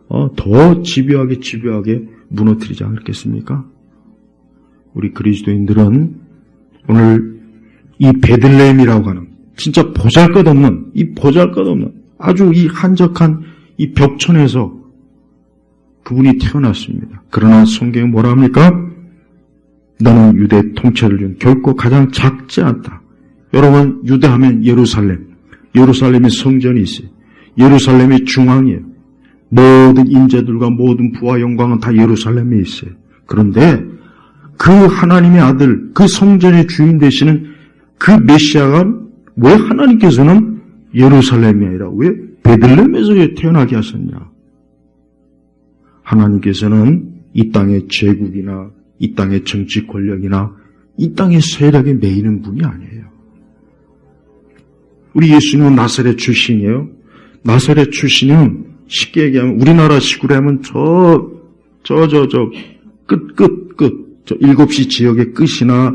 Speaker 1: 더 집요하게 무너뜨리지 않겠습니까? 우리 그리스도인들은 오늘 이 베들레헴이라고 하는 진짜 보잘것없는 아주 이 한적한 이 벽천에서 그분이 태어났습니다. 그러나 성경이 뭐라 합니까? 너는 유대 통치를 중 결코 가장 작지 않다. 여러분 유대하면 예루살렘에 성전이 있어요. 예루살렘이 중앙이에요. 모든 인재들과 모든 부와 영광은 다 예루살렘에 있어요. 그런데 그 하나님의 아들, 그 성전의 주인 되시는 그 메시아가 왜 하나님께서는 예루살렘이 아니라 왜 베들레헴에서 태어나게 하셨냐? 하나님께서는 이 땅의 제국이나 이 땅의 정치 권력이나 이 땅의 세력에 매이는 분이 아니에요. 우리 예수님은 나사렛 출신이에요. 나사렛 출신은 쉽게 얘기하면 우리나라 식으로 하면 저 7시 지역의 끝이나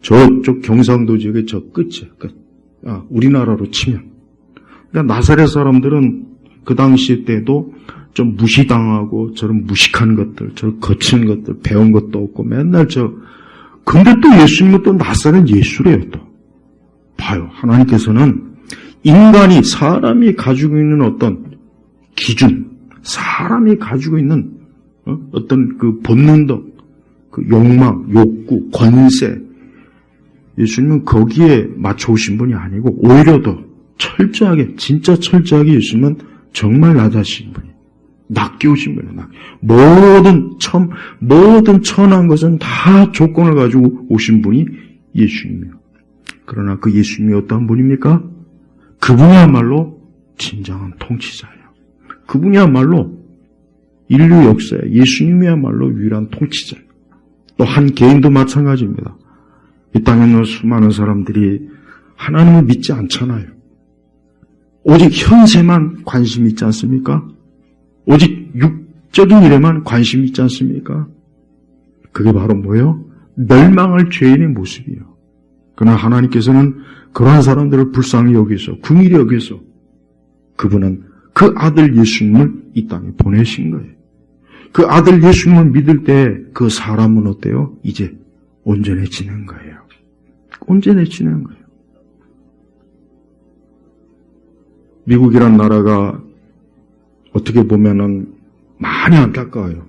Speaker 1: 저쪽 경상도 지역의 저 끝이에요. 끝. 우리나라로 치면. 그러니까 나사렛 사람들은 그 당시 때도 좀 무시당하고 저런 무식한 것들, 저런 거친 것들, 배운 것도 없고 맨날 근데 또 예수님은 또 나사렛 예수래요, 또. 봐요. 하나님께서는 사람이 가지고 있는 어떤 기준, 사람이 가지고 있는 어떤 그 본능도, 그 욕망, 욕구, 권세, 예수님은 거기에 맞춰오신 분이 아니고 오히려 더 진짜 철저하게 예수님은 정말 낮아신 분이에요. 낮게 오신 분이에요. 모든 천한 것은 다 조건을 가지고 오신 분이 예수님이에요. 그러나 그 예수님이 어떠한 분입니까? 그분이야말로 진정한 통치자예요. 그분이야말로 인류 역사에 예수님이야말로 유일한 통치자예요. 또 한 개인도 마찬가지입니다. 이 땅에 있는 수많은 사람들이 하나님을 믿지 않잖아요. 오직 현세만 관심이 있지 않습니까? 오직 육적인 일에만 관심이 있지 않습니까? 그게 바로 뭐예요? 멸망할 죄인의 모습이에요. 그러나 하나님께서는 그러한 사람들을 불쌍히 여기서 긍휼히 여기서 그분은 그 아들 예수님을 이 땅에 보내신 거예요. 그 아들 예수님을 믿을 때 그 사람은 어때요? 이제 온전해지는 거예요. 온전해지는 거예요. 미국이란 나라가 어떻게 보면은 많이 안타까워요.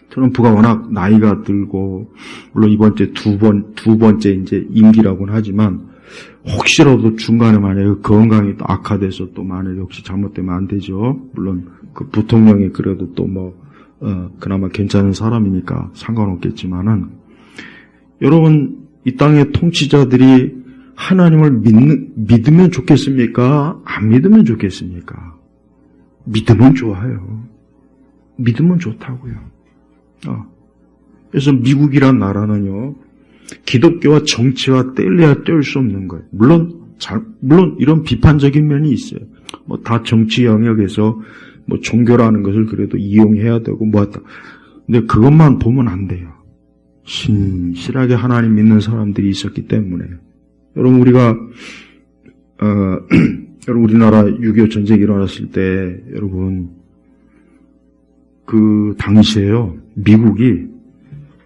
Speaker 1: 트럼프가 워낙 나이가 들고, 물론 이번 주에 두 번째 이제 임기라고는 하지만, 혹시라도 중간에 만약에 건강이 또 악화돼서 또 만약에 혹시 잘못되면 안 되죠. 물론 그 부통령이 그래도 또 그나마 괜찮은 사람이니까 상관없겠지만은, 여러분, 이 땅의 통치자들이 하나님을 믿으면 좋겠습니까? 안 믿으면 좋겠습니까? 믿으면 좋아요. 믿으면 좋다고요. 그래서 미국이란 나라는요, 기독교와 정치와 뗄래야 뗄 수 없는 거예요. 물론 이런 비판적인 면이 있어요. 다 정치 영역에서 뭐 종교라는 것을 그래도 이용해야 되고 뭐하다. 근데 그것만 보면 안 돼요. 신실하게 하나님 믿는 사람들이 있었기 때문에. 여러분 우리가 여러분 우리나라 6.25 전쟁이 일어났을 때 여러분 그 당시에요 미국이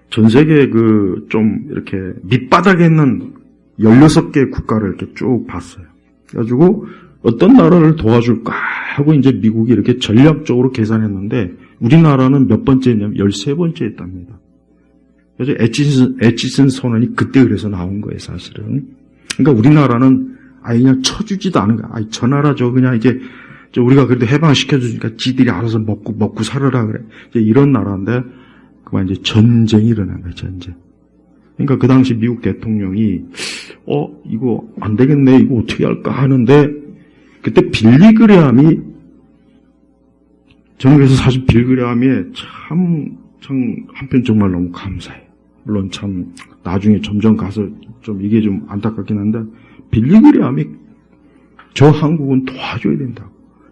Speaker 1: 전 세계 그 좀 이렇게 밑바닥에 있는 16개 국가를 이렇게 쭉 봤어요. 그래가지고 어떤 나라를 도와줄까 하고 이제 미국이 이렇게 전략적으로 계산했는데 우리나라는 몇 번째냐면 13번째였답니다. 그래서 에치슨 선언이 그때 그래서 나온 거예요, 사실은. 그러니까 우리나라는 아예 그냥 쳐주지도 않은 거야. 아이, 저 나라 그냥 이제 우리가 그래도 해방시켜주니까 지들이 알아서 먹고 살으라 그래. 이제 이런 나라인데 그만 이제 전쟁이 일어난 거예요, 전쟁. 그러니까 그 당시 미국 대통령이 이거 안 되겠네, 이거 어떻게 할까 하는데 그때 빌리 그레함이 저는 그래서 사실 빌리 그레함이 참 한편 정말 너무 감사해요. 물론 참 나중에 점점 가서 좀 이게 좀 안타깝긴 한데 빌리 그레함이 저 한국은 도와줘야 된다고.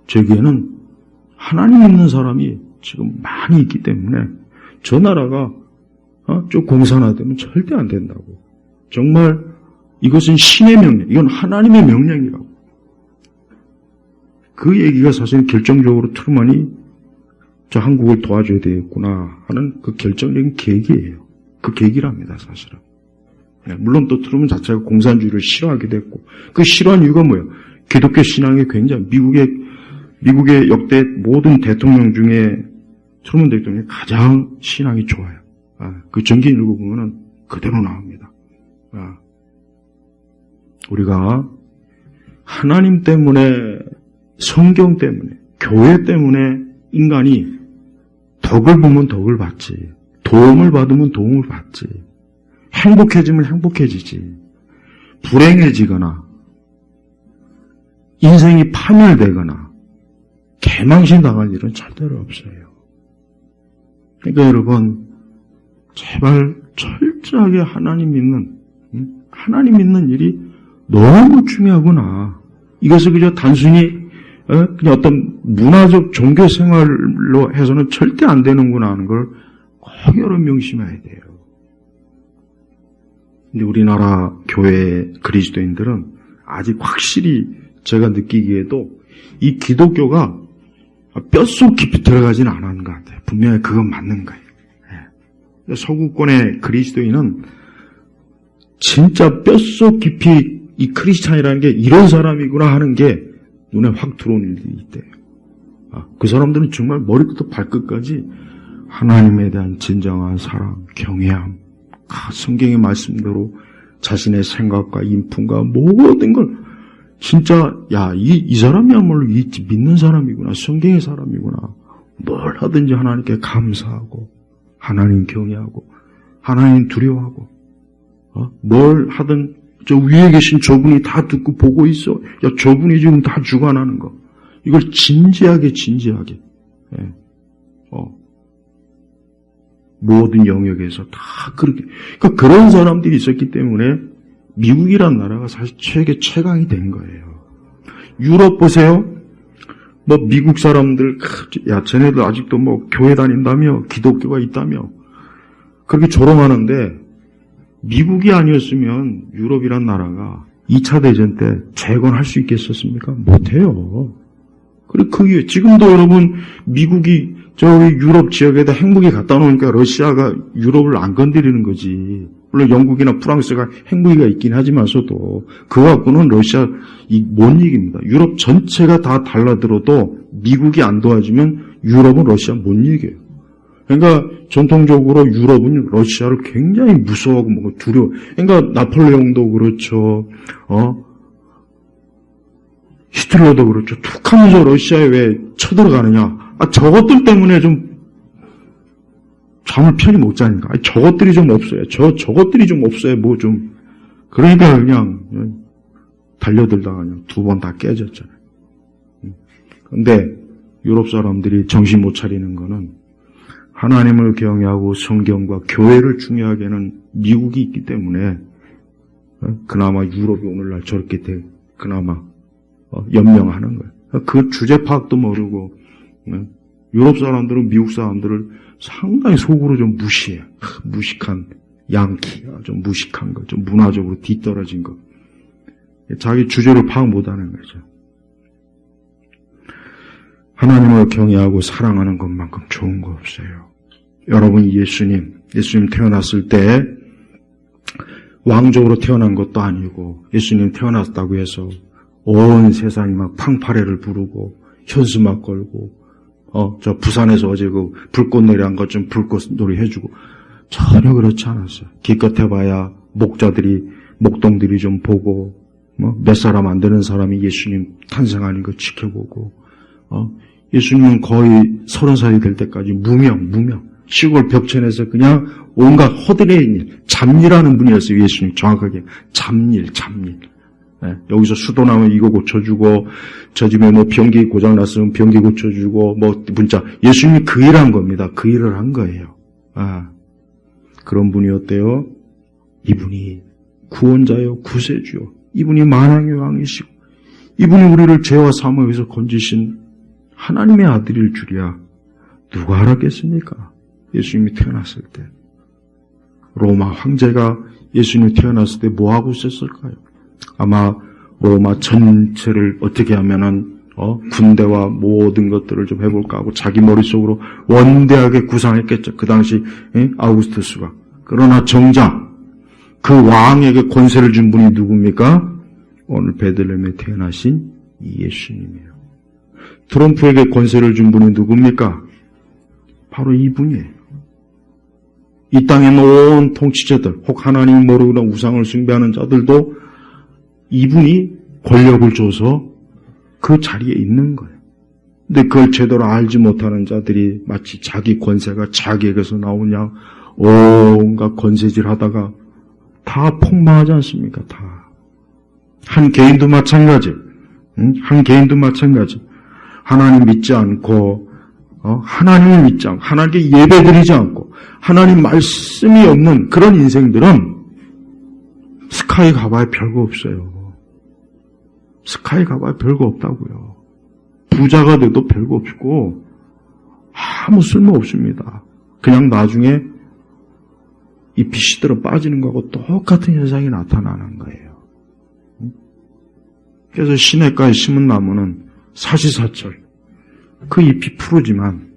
Speaker 1: 저기에는 하나님 믿는 사람이 지금 많이 있기 때문에 저 나라가 좀 공산화되면 절대 안 된다고. 정말 이것은 신의 명령, 이건 하나님의 명령이라고. 그 얘기가 사실 결정적으로 트루먼이 저 한국을 도와줘야 되겠구나 하는 그 결정적인 계기예요. 그 계기랍니다, 사실은. 물론 또 트루먼 자체가 공산주의를 싫어하게 됐고, 그 싫어한 이유가 뭐예요? 기독교 신앙이 굉장히 미국의 역대 모든 대통령 중에 트루먼 대통령이 가장 신앙이 좋아요. 그 전기 읽어보면 그대로 나옵니다. 우리가 하나님 때문에, 성경 때문에, 교회 때문에 인간이 덕을 보면 덕을 받지, 도움을 받으면 도움을 받지, 행복해지면 행복해지지, 불행해지거나 인생이 파멸되거나 개망신 당할 일은 절대로 없어요. 그러니까 여러분 제발 철저하게 하나님 믿는 일이 너무 중요하구나. 이것을 그저 단순히 그냥 어떤 문화적 종교 생활로 해서는 절대 안 되는구나 하는 걸 꼭 여러 명심해야 돼요. 근데 우리나라 교회 그리스도인들은 아직 확실히 제가 느끼기에도 이 기독교가 뼛속 깊이 들어가지는 않은 것 같아요. 분명히 그건 맞는 거예요. 서구권의 그리스도인은 진짜 뼛속 깊이 이 크리스찬이라는 게 이런 사람이구나 하는 게 눈에 확 들어오는 일이 있대요. 그 사람들은 정말 머리부터 발끝까지 하나님에 대한 진정한 사랑, 경외함, 성경의 말씀대로 자신의 생각과 인품과 모든 걸 진짜 이 사람이야말로 믿는 사람이구나, 성경의 사람이구나. 뭘 하든지 하나님께 감사하고 하나님 경외하고 하나님 두려워하고 뭘 하든 저 위에 계신 저분이 다 듣고 보고 있어. 야, 저분이 지금 다 주관하는 거. 이걸 진지하게 모든 영역에서 다 그렇게. 그러니까 그런 사람들이 있었기 때문에 미국이란 나라가 사실 세계 최강이 된 거예요. 유럽 보세요. 뭐 미국 사람들 쟤네들 아직도 뭐 교회 다닌다며 기독교가 있다며 그렇게 조롱하는데 미국이 아니었으면 유럽이란 나라가 2차 대전 때 재건할 수 있겠었습니까? 못해요. 그리고 그게 지금도 여러분 미국이 저기 유럽 지역에다 핵무기 갖다 놓으니까 러시아가 유럽을 안 건드리는 거지. 물론 영국이나 프랑스가 핵무기가 있긴 하지만서도 그거 갖고는 러시아 못 이깁니다. 유럽 전체가 다 달라들어도 미국이 안 도와주면 유럽은 러시아 못 이겨요. 그러니까 전통적으로 유럽은 러시아를 굉장히 무서워하고 뭐 두려워. 그러니까 나폴레옹도 그렇죠. 히틀러도 그렇죠. 툭 하면서 러시아에 왜 쳐들어가느냐. 저것들 때문에 좀 잠을 편히 못 자니까. 저것들이 좀 없어요. 저것들이 좀 없어요. 뭐 좀. 그러니까 그냥 달려들다가 그냥 2번 다 깨졌잖아요. 근데 유럽 사람들이 정신 못 차리는 거는 하나님을 경외하고 성경과 교회를 중요하게는 미국이 있기 때문에 그나마 유럽이 오늘날 저렇게 그나마 연명하는 거예요. 그 주제 파악도 모르고 유럽 사람들은 미국 사람들을 상당히 속으로 좀 무시해. 무식한 양키, 좀 무식한 거, 좀 문화적으로 뒤떨어진 거. 자기 주제를 파악 못하는 거죠. 하나님을 경외하고 사랑하는 것만큼 좋은 거 없어요. 여러분, 예수님 태어났을 때 왕족으로 태어난 것도 아니고 예수님 태어났다고 해서 온 세상이 막 팡파레를 부르고 현수막 걸고 저 부산에서 어제 그 불꽃놀이 한 것 좀 불꽃놀이 해주고 전혀 그렇지 않았어요. 기껏 해봐야 목동들이 좀 보고 몇 사람 안 되는 사람이 예수님 탄생하는 거 지켜보고 예수님은 거의 30살이 될 때까지 무명 시골 벽천에서 그냥 온갖 허드레인 일, 잡일하는 분이었어요. 예수님 정확하게 잡일. 네, 여기서 수도 나면 이거 고쳐주고 저 집에 뭐 변기 고장 났으면 변기 고쳐주고 뭐 문자 예수님이 그 일한 겁니다. 그 일을 한 거예요. 그런 분이었대요. 이분이 구원자요 구세주요. 이분이 만왕의 왕이시고 이분이 우리를 죄와 사망에서 건지신 하나님의 아들일 줄이야 누가 알았겠습니까? 예수님이 태어났을 때 로마 황제가 예수님이 태어났을 때 뭐하고 있었을까요? 아마 로마 전체를 어떻게 하면은 군대와 모든 것들을 좀 해볼까 하고 자기 머릿속으로 원대하게 구상했겠죠. 그 당시 아우구스투스가. 그러나 정작 그 왕에게 권세를 준 분이 누굽니까? 오늘 베들레헴에 태어나신 이 예수님이에요. 트럼프에게 권세를 준 분이 누굽니까? 바로 이분이에요. 이 땅의 모든 통치자들, 혹 하나님 모르고 우상을 숭배하는 자들도 이분이 권력을 줘서 그 자리에 있는 거예요. 근데 그걸 제대로 알지 못하는 자들이 마치 자기 권세가 자기에게서 나오냐 온갖 권세질 하다가 다 폭망하지 않습니까? 다. 한 개인도 마찬가지. 하나님 믿지 않고 하나님을 믿지 않고 하나님께 예배드리지 않고 하나님 말씀이 없는 그런 인생들은 스카이 가봐야 별거 없어요. 스카이 가봐야 별거 없다고요. 부자가 돼도 별거 없고 아무 쓸모 없습니다. 그냥 나중에 이 빛이 들어 빠지는 거하고 똑같은 현상이 나타나는 거예요. 그래서 시냇가에 심은 나무는 사시사철 그 잎이 푸르지만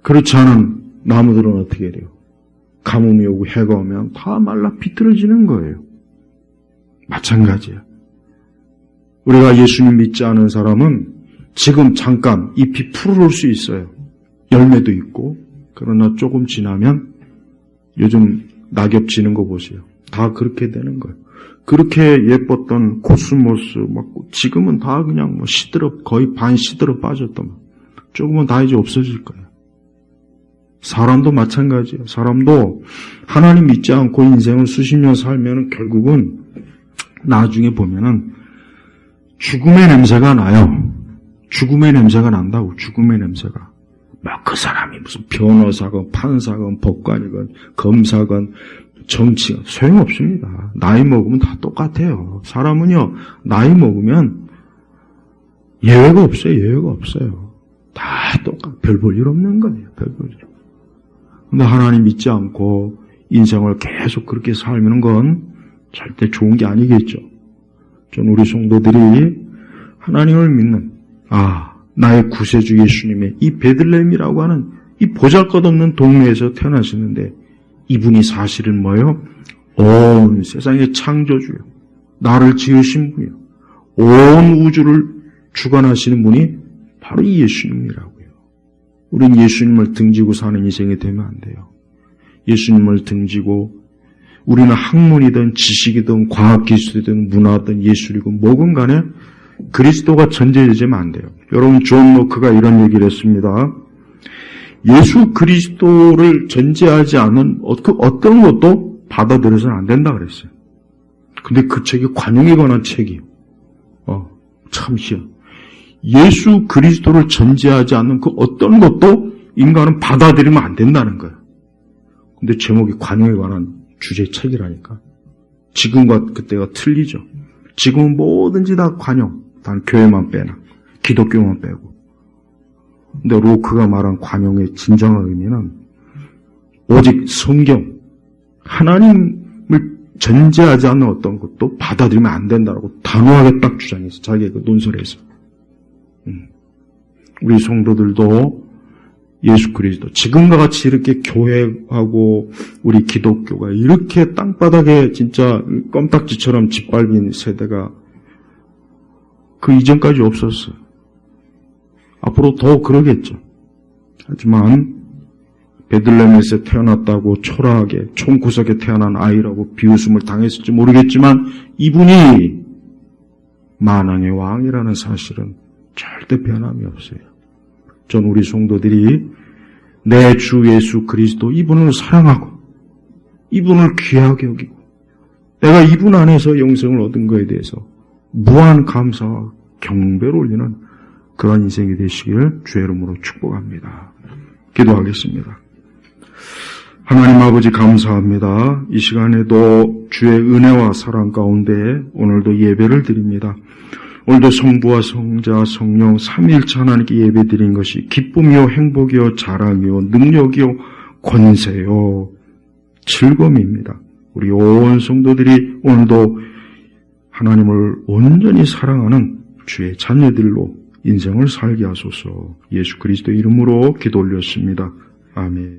Speaker 1: 그렇지 않은 나무들은 어떻게 돼요? 가뭄이 오고 해가 오면 다 말라 비틀어지는 거예요. 마찬가지예요. 우리가 예수님 믿지 않은 사람은 지금 잠깐 잎이 푸르를 수 있어요. 열매도 있고 그러나 조금 지나면 요즘 낙엽 지는 거 보세요. 다 그렇게 되는 거예요. 그렇게 예뻤던 코스모스 막 지금은 다 그냥 뭐 거의 반 시들어 빠졌던 조금은 다 이제 없어질 거예요. 사람도 마찬가지예요. 사람도 하나님 믿지 않고 인생을 수십 년 살면 결국은 나중에 보면은 죽음의 냄새가 나요. 죽음의 냄새가 난다고. 죽음의 냄새가. 막 그 사람이 무슨 변호사건 판사건 법관이건 검사건 정치가 소용없습니다. 나이 먹으면 다 똑같아요. 사람은요, 나이 먹으면 예외가 없어요. 다 똑같아. 별 볼 일 없는 거예요. 별 볼 일. 근데 하나님 믿지 않고 인생을 계속 그렇게 살면 건 절대 좋은 게 아니겠죠. 전 우리 성도들이 하나님을 믿는, 나의 구세주 예수님의 이 베들레헴이라고 하는 이 보잘것없는 동네에서 태어나시는데 이분이 사실은 뭐예요? 온 세상의 창조주요. 나를 지으신 분이요. 온 우주를 주관하시는 분이 바로 이 예수님이라고요. 우린 예수님을 등지고 사는 인생이 되면 안 돼요. 예수님을 등지고 우리는 학문이든 지식이든 과학기술이든 문화든 예술이든 뭐든 간에 그리스도가 전제되면 안 돼요. 여러분 존 로크가 이런 얘기를 했습니다. 예수 그리스도를 전제하지 않은 어떤 것도 받아들여서는 안 된다 그랬어요. 근데 그 책이 관용에 관한 책이에요. 참 희한. 예수 그리스도를 전제하지 않는 그 어떤 것도 인간은 받아들이면 안 된다는 거예요. 근데 제목이 관용에 관한 주제 책이라니까. 지금과 그때가 틀리죠. 지금은 뭐든지 다 관용. 단 교회만 빼나. 기독교만 빼고. 근데 로크가 말한 관용의 진정한 의미는 오직 성경, 하나님을 전제하지 않는 어떤 것도 받아들이면 안 된다라고 단호하게 딱 주장했어. 자기의 그 논설에서. 우리 성도들도 예수 그리스도, 지금과 같이 이렇게 교회하고 우리 기독교가 이렇게 땅바닥에 진짜 껌딱지처럼 짓밟힌 세대가 그 이전까지 없었어요. 앞으로 더 그러겠죠. 하지만 베들레헴에서 태어났다고 초라하게 총구석에 태어난 아이라고 비웃음을 당했을지 모르겠지만 이분이 만왕의 왕이라는 사실은 절대 변함이 없어요. 전 우리 성도들이 내 주 예수 그리스도 이분을 사랑하고 이분을 귀하게 여기고 내가 이분 안에서 영생을 얻은 것에 대해서 무한 감사와 경배를 올리는 그런 인생이 되시길 주의 이름으로 축복합니다. 기도하겠습니다. 하나님 아버지 감사합니다. 이 시간에도 주의 은혜와 사랑 가운데 오늘도 예배를 드립니다. 오늘도 성부와 성자 성령 삼위일체 하나님께 예배드린 것이 기쁨이요 행복이요 자랑이요 능력이요 권세요 즐거움입니다. 우리 온 성도들이 오늘도 하나님을 온전히 사랑하는 주의 자녀들로 인생을 살게 하소서. 예수 그리스도 이름으로 기도 올렸습니다. 아멘.